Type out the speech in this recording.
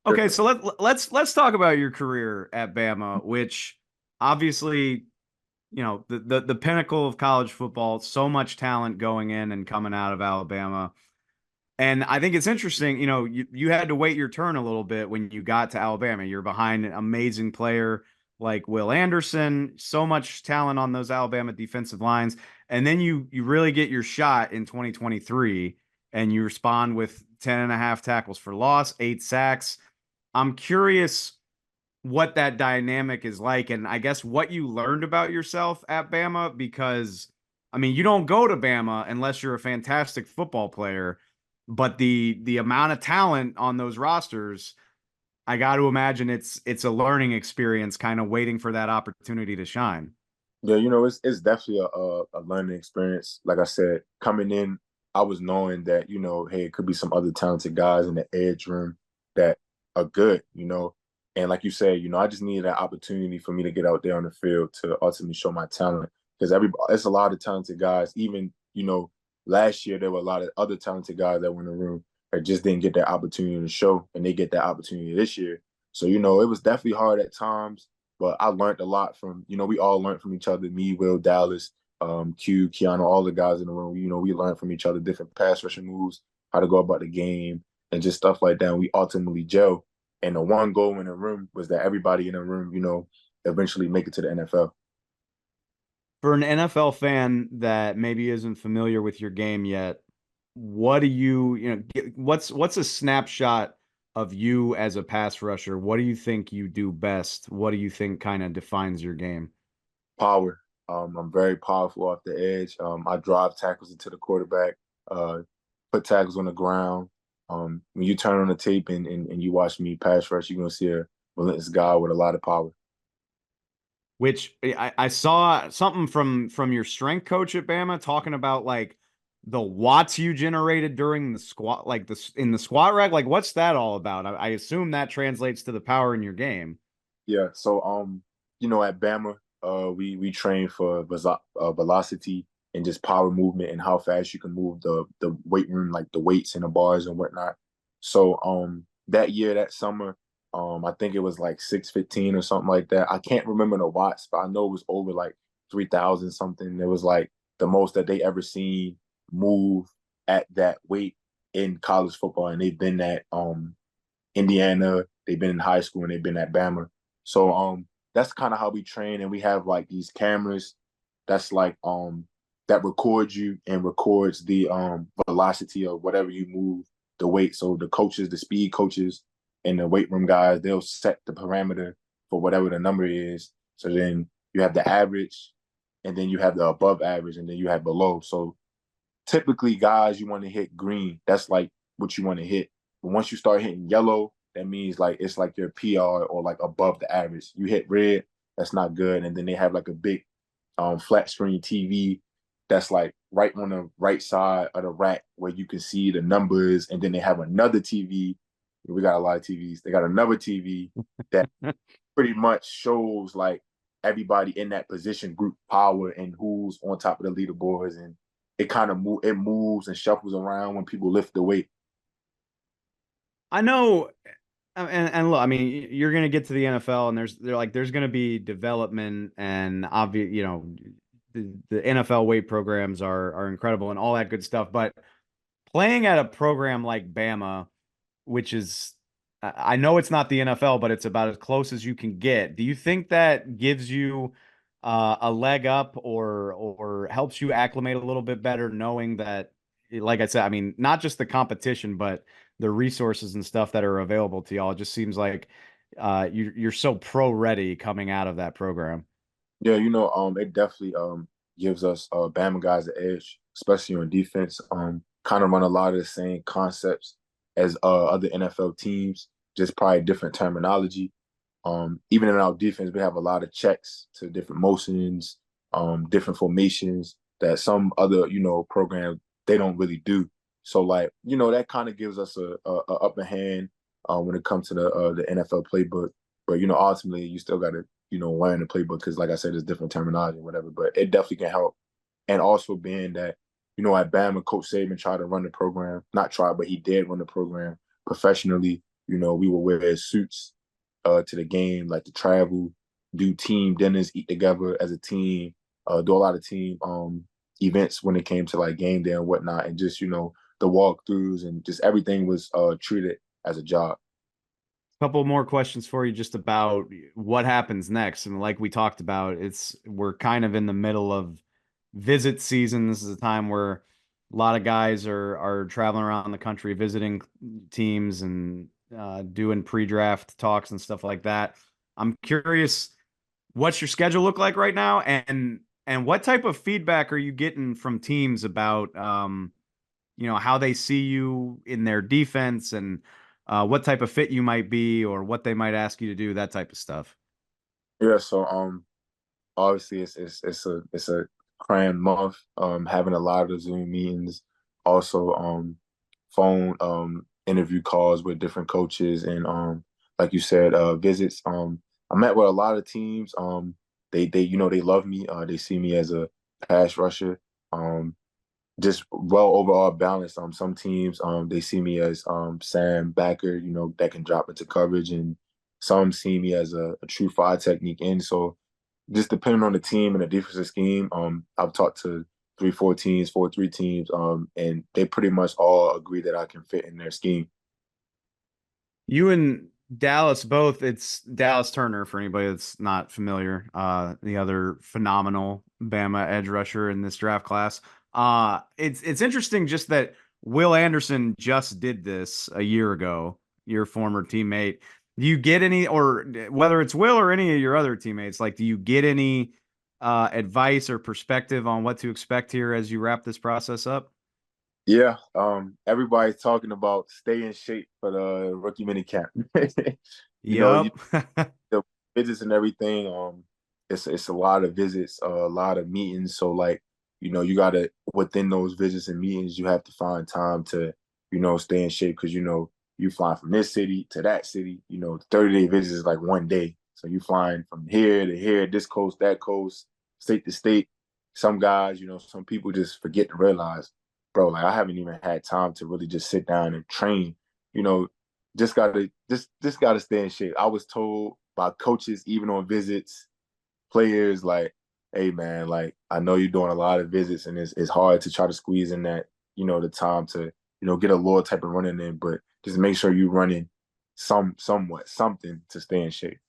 Okay, so let's talk about your career at Bama, which obviously, the pinnacle of college football, so much talent going in and coming out of Alabama. And I think it's interesting, you had to wait your turn a little bit when you got to Alabama. You're behind an amazing player like Will Anderson, so much talent on those Alabama defensive lines. And then you really get your shot in 2023 and you respond with 10 and a half tackles for loss, 8 sacks. I'm curious what that dynamic is like, and I guess what you learned about yourself at Bama, because I mean, you don't go to Bama unless you're a fantastic football player, but the amount of talent on those rosters, I got to imagine it's a learning experience, kind of waiting for that opportunity to shine. Yeah, it's definitely a learning experience. Like I said, coming in, I was knowing that, hey, it could be some other talented guys in the edge room that are good, And like you said, I just needed that opportunity for me to get out there on the field to ultimately show my talent. Because it's a lot of talented guys. Even, last year there were a lot of other talented guys that were in the room that just didn't get that opportunity to show, and they get that opportunity this year. So, it was definitely hard at times, but I learned a lot from, we all learned from each other, me, Will, Dallas, Q, Keanu, all the guys in the room. We learned from each other different pass rushing moves, how to go about the game, and just stuff like that. And we ultimately gel. And the one goal in the room was that everybody in the room, eventually make it to the NFL. For an NFL fan that maybe isn't familiar with your game yet, what do what's a snapshot of you as a pass rusher? What do you think you do best? What do you think kind of defines your game? Power. I'm very powerful off the edge. I drive tackles into the quarterback, uh, put tackles on the ground. When you turn on the tape and you watch me pass rush, you're gonna see a relentless guy with a lot of power. Which I saw something from your strength coach at Bama talking about like the watts you generated during the squat, like this in the squat rack. Like, what's that all about? I assume that translates to the power in your game. Yeah. So at Bama, we train for velocity and just power movement and how fast you can move the weight room, like the weights and the bars and whatnot. So that year, that summer, I think it was like 615 or something like that. I can't remember the watts, but I know it was over like 3,000 something. It was like the most that they ever seen move at that weight in college football, and they've been at Indiana, they've been in high school, and they've been at Bama. So that's kind of how we train, and we have like these cameras that's like that records you and records the velocity of whatever you move, the weight. So the coaches, the speed coaches and the weight room guys, they'll set the parameter for whatever the number is. So then you have the average, and then you have the above average, and then you have below. So typically, guys, you want to hit green. That's like what you want to hit. But once you start hitting yellow, that means like it's like your PR or like above the average. You hit red, that's not good. And then they have like a big flat screen TV that's like right on the right side of the rack where you can see the numbers. And then they have another TV. We got a lot of TVs. They got another TV that pretty much shows like everybody in that position group power and who's on top of the leaderboards, and it moves and shuffles around when people lift the weight. I know, and look, I mean, you're gonna get to the NFL, and there's gonna be development and obvious, the NFL weight programs are incredible and all that good stuff. But playing at a program like Bama, which is I know it's not the NFL, but it's about as close as you can get. Do you think that gives you a leg up or helps you acclimate a little bit better, knowing that, like I said, I mean, not just the competition, but the resources and stuff that are available to y'all? It just seems like you're so pro ready coming out of that program. Yeah, it definitely gives us Bama guys an edge, especially on defense. Kind of run a lot of the same concepts as other NFL teams, just probably different terminology. Even in our defense, we have a lot of checks to different motions, different formations that some other, programs they don't really do. So like, that kind of gives us a upper hand when it comes to the NFL playbook. But ultimately, you still got to learn the playbook because, like I said, there's different terminology and whatever. But it definitely can help. And also being that, at Bama, Coach Saban tried to run the program, not try, but he did run the program professionally. We would wear suits to the game, like to travel, do team dinners, eat together as a team, do a lot of team events when it came to like game day and whatnot, and just the walkthroughs and just everything was treated as a job. Couple more questions for you just about what happens next. And like we talked about, we're kind of in the middle of visit season. This is a time where a lot of guys are traveling around the country visiting teams and doing pre-draft talks and stuff like that. I'm curious, what's your schedule look like right now, and what type of feedback are you getting from teams about how they see you in their defense and what type of fit you might be or what they might ask you to do, that type of stuff. Yeah, so obviously it's a crammed month. Having a lot of Zoom meetings, also phone interview calls with different coaches and like you said, visits. I met with a lot of teams. They love me. They see me as a pass rusher. Just well overall balanced. Some teams they see me as Sam backer, that can drop into coverage, and some see me as a true five technique end. So just depending on the team and the defensive scheme, I've talked to 3-4 teams, 4-3 teams, and they pretty much all agree that I can fit in their scheme. You and Dallas both, it's Dallas Turner for anybody that's not familiar, the other phenomenal Bama edge rusher in this draft class. It's interesting just that Will Anderson just did this a year ago, your former teammate. Do you get any, or whether it's Will or any of your other teammates, like, do you get any advice or perspective on what to expect here as you wrap this process up? Yeah, everybody's talking about stay in shape for the rookie mini camp. you know, you Yep. the visits and everything. It's a lot of visits, a lot of meetings. So like, you gotta within those visits and meetings, you have to find time to, stay in shape because you fly from this city to that city. 30-day visit is like one day. So you flying from here to here, this coast, that coast, state to state. Some guys, some people just forget to realize, bro, like I haven't even had time to really just sit down and train. You know, just gotta stay in shape. I was told by coaches, even on visits, players like, hey man, like I know you're doing a lot of visits and it's hard to try to squeeze in that, the time to, get a lower type of running in, but just make sure you're running somewhat something to stay in shape.